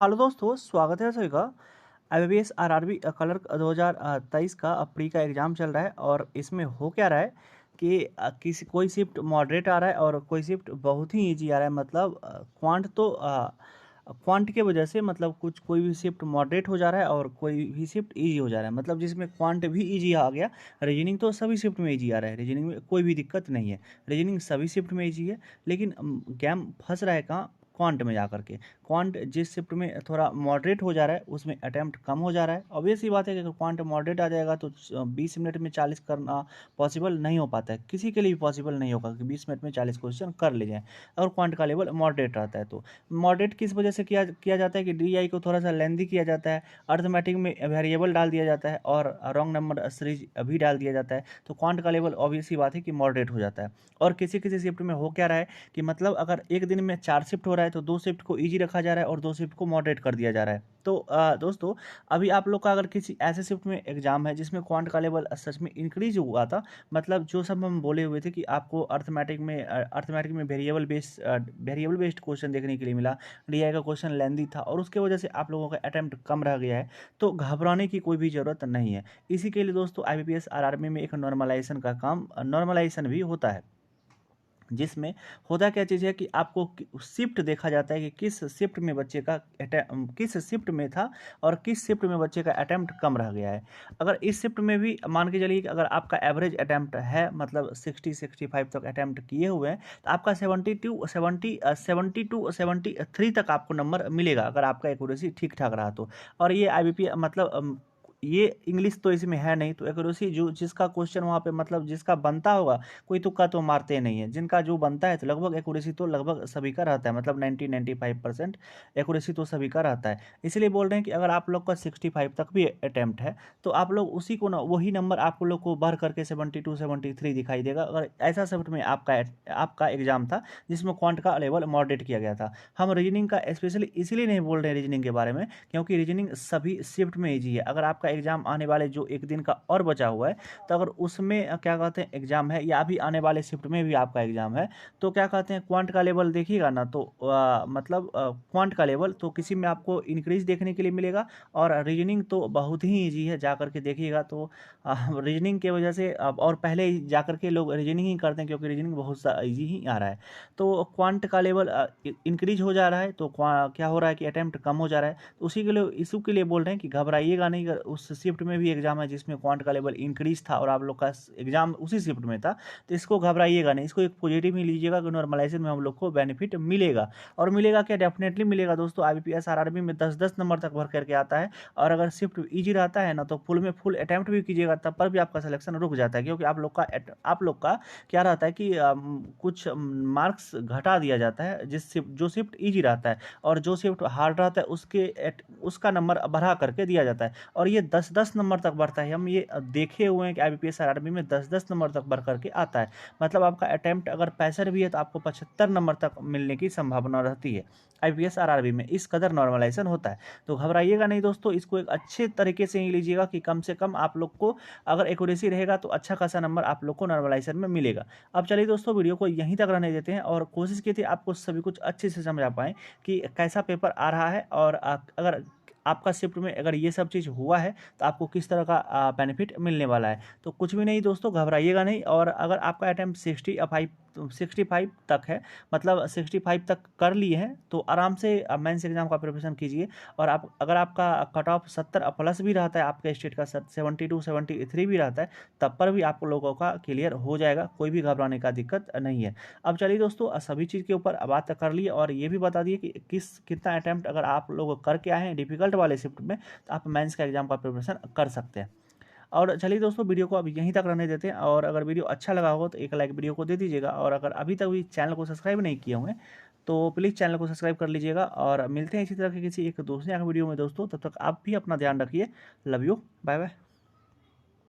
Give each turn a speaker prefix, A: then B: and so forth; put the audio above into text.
A: Hello दोस्तों, स्वागत है सभी का। IBPS RRB क्लर्क 2023 का प्री का एग्ज़ाम चल रहा है और इसमें हो क्या रहा है कि किसी कोई शिफ्ट मॉडरेट आ रहा है और कोई शिफ्ट बहुत ही इजी आ रहा है। मतलब क्वांट के वजह से मतलब कुछ कोई भी शिफ्ट मॉडरेट हो जा रहा है और कोई भी शिफ्ट इजी हो जा रहा है। मतलब जिसमें क्वांट भी इजी आ गया, रीजनिंग तो सभी शिफ्ट में इजी आ रहा है। रीजनिंग में कोई भी दिक्कत नहीं है, रीजनिंग सभी शिफ्ट में इजी है। लेकिन गेम फंस रहा है कहाँ? क्वांट में जा करके। क्वांट जिस शिफ्ट में थोड़ा मॉडरेट हो जा रहा है उसमें अटैम्प्ट कम हो जा रहा है। ऑब्वियस ही बात है कि अगर क्वांट मॉडरेट आ जाएगा तो 20 मिनट में 40 करना पॉसिबल नहीं हो पाता है, किसी के लिए भी पॉसिबल नहीं होगा कि 20 मिनट में 40 क्वेश्चन कर ले जाएं। और क्वांट का लेवल मॉडरेट रहता है। तो मॉडरेट किस वजह से किया किया जाता है कि DI को थोड़ा सा लेंदी किया जाता है, अर्थमेटिक में वेरिएबल डाल दिया जाता है और रॉन्ग नंबर सीरीज भी डाल दिया जाता है। तो क्वांट का लेवल ऑब्वियस ही बात है कि मॉडरेट हो जाता है। और किसी किसी शिफ्ट में हो क्या रहा है कि मतलब अगर एक दिन में 4 शिफ्ट हो रहा है तो 2 शिफ्ट को इजी रखा जा रहा है और 2 शिफ्ट को मॉडरेट कर दिया जा रहा है। तो दोस्तों, अभी आप लोग का अगर किसी ऐसे शिफ्ट में एग्जाम है जिसमें क्वांट का लेवल सच में इंक्रीज हुआ था, मतलब जो सब हम बोले हुए थे कि आपको अर्थमेटिक में वेरिएबल बेस्ड क्वेश्चन देखने के लिए मिला, DI का क्वेश्चन लेंदी था और उसके वजह से आप लोगों का अटेम्प्ट कम रह गया है, तो घबराने की कोई भी ज़रूरत नहीं है। इसी के लिए दोस्तों IBPS RRB में एक नॉर्मलाइजेशन भी होता है, जिसमें होता क्या चीज़ है कि आपको शिफ्ट देखा जाता है कि किस शिफ्ट में बच्चे का किस शिफ्ट में था और किस शिफ्ट में बच्चे का अटैम्प्ट कम रह गया है। अगर इस शिफ्ट में भी मान के चलिए कि अगर आपका एवरेज अटैम्प्ट है, मतलब 60-65 तक अटैम्प्ट किए हुए हैं, तो आपका 70 टू 73 तक आपको नंबर मिलेगा अगर आपका एक्यूरेसी ठीक ठाक रहा तो। और ये IBP मतलब ये इंग्लिश तो इसमें है नहीं, तो एक्यूरेसी जो जिसका क्वेश्चन वहाँ पे मतलब जिसका बनता होगा, कोई तुक्का तो मारते नहीं है, जिनका जो बनता है तो लगभग एक्यूरेसी तो लगभग सभी का रहता है, मतलब 90-95% एक्यूरेसी तो सभी का रहता है। इसलिए बोल रहे हैं कि अगर आप लोग का 65 तक भी अटैम्प्ट है तो आप लोग उसी को ना वही नंबर आप लोग को बढ़ करके 72-73 दिखाई देगा, अगर ऐसा सब्जेक्ट में आपका एग्जाम था जिसमें क्वांट का लेवल मॉडरेट किया गया था। हम रीजनिंग का स्पेशली इसीलिए नहीं बोल रहे हैं रीजनिंग के बारे में, क्योंकि रीजनिंग सभी शिफ्ट में ईजी है। अगर आपका एग्जाम आने वाले जो एक दिन का और बचा हुआ है, तो अगर उसमें क्या कहते हैं एग्जाम है, या अभी आने वाले शिफ्ट में भी आपका एग्जाम है, तो क्या कहते हैं क्वांट का लेवल देखिएगा ना, तो मतलब क्वांट का लेवल तो किसी में आपको इंक्रीज देखने के लिए मिलेगा। और रीजनिंग तो बहुत ही ईजी है, जा करके देखिएगा तो रीजनिंग के वजह से और पहले ही जा करके लोग रीजनिंग ही करते हैं क्योंकि रीजनिंग बहुत ईजी ही आ रहा है। तो क्वांट का लेवल इंक्रीज हो जा रहा है, तो क्या हो रहा है कि अटैम्प्ट कम हो जा रहा है। तो उसी के लिए इशू के लिए बोल रहे हैं कि घबराइएगा नहीं। अगर उस शिफ्ट में भी एग्जाम है जिसमें क्वांट का लेवल इंक्रीज था और आप लोग का एग्जाम उसी शिफ्ट में था, तो इसको घबराइएगा नहीं, इसको एक पॉजिटिव ही लीजिएगा कि नॉर्मलाइजेशन में हम लोग को बेनिफिट मिलेगा। और मिलेगा क्या? डेफिनेटली मिलेगा दोस्तों। IBPS RRB में 10-10 नंबर तक भर करके आता है। और अगर शिफ्ट ईजी रहता है ना, तो फुल में फुल अटैम्प्ट भी कीजिएगा तब पर भी आपका सिलेक्शन रुक जाता है, क्योंकि आप लोग का क्या रहता है कि कुछ मार्क्स घटा दिया जाता है जो शिफ्ट ईजी रहता है, और जो शिफ्ट हार्ड रहता है उसका नंबर बढ़ा करके दिया जाता है। और ये 10-10 नंबर तक बढ़ता है, हम ये देखे हुए हैं कि IBPS RRB में 10-10 नंबर तक बढ़ करके आता है। मतलब आपका अटैम्प्ट अगर 65 भी है तो आपको 75 नंबर तक मिलने की संभावना रहती है। IBPS RRB में इस कदर नॉर्मलाइजेशन होता है। तो घबराइएगा नहीं दोस्तों, इसको एक अच्छे तरीके से ही लीजिएगा कि कम से कम आप लोग को अगर एक्यूरेसी रहेगा तो अच्छा खासा नंबर आप लोग को नॉर्मलाइजेशन में मिलेगा। अब चलिए दोस्तों, वीडियो को यहीं तक रहने देते हैं और कोशिश की थी आपको सभी कुछ अच्छे से समझा पाएँ कि कैसा पेपर आ रहा है, और अगर आपका शिफ्ट में अगर ये सब चीज़ हुआ है तो आपको किस तरह का बेनिफिट मिलने वाला है। तो कुछ भी नहीं दोस्तों, घबराइएगा नहीं। और अगर आपका अटैम्प्ट 65 तक है, मतलब 65 तक कर लिए हैं, तो आराम से मेंस एग्जाम का प्रिपरेशन कीजिए। और अगर आपका कट ऑफ 70 प्लस भी रहता है, आपके स्टेट का 72-73 भी रहता है, तब पर भी आप लोगों का क्लियर हो जाएगा, कोई भी घबराने का दिक्कत नहीं है। अब चलिए दोस्तों, सभी चीज़ के ऊपर बात कर लिए, और ये भी बता दिए कि कितना अटैम्प्ट अगर आप लोग करके आए हैं डिफिकल्ट वाले शिफ्ट में, तो आप मेंस का एग्जाम का प्रिपरेशन कर सकते हैं। और चलिए दोस्तों, वीडियो को अब यहीं तक रहने देते हैं, और अगर वीडियो अच्छा लगा हो तो एक लाइक वीडियो को दे दीजिएगा, और अगर अभी तक भी चैनल को सब्सक्राइब नहीं किए होंगे तो प्लीज़ चैनल को सब्सक्राइब कर लीजिएगा। और मिलते हैं इसी तरह के किसी एक दूसरे वीडियो में दोस्तों, तब तक आप भी अपना ध्यान रखिए। Love you, bye bye.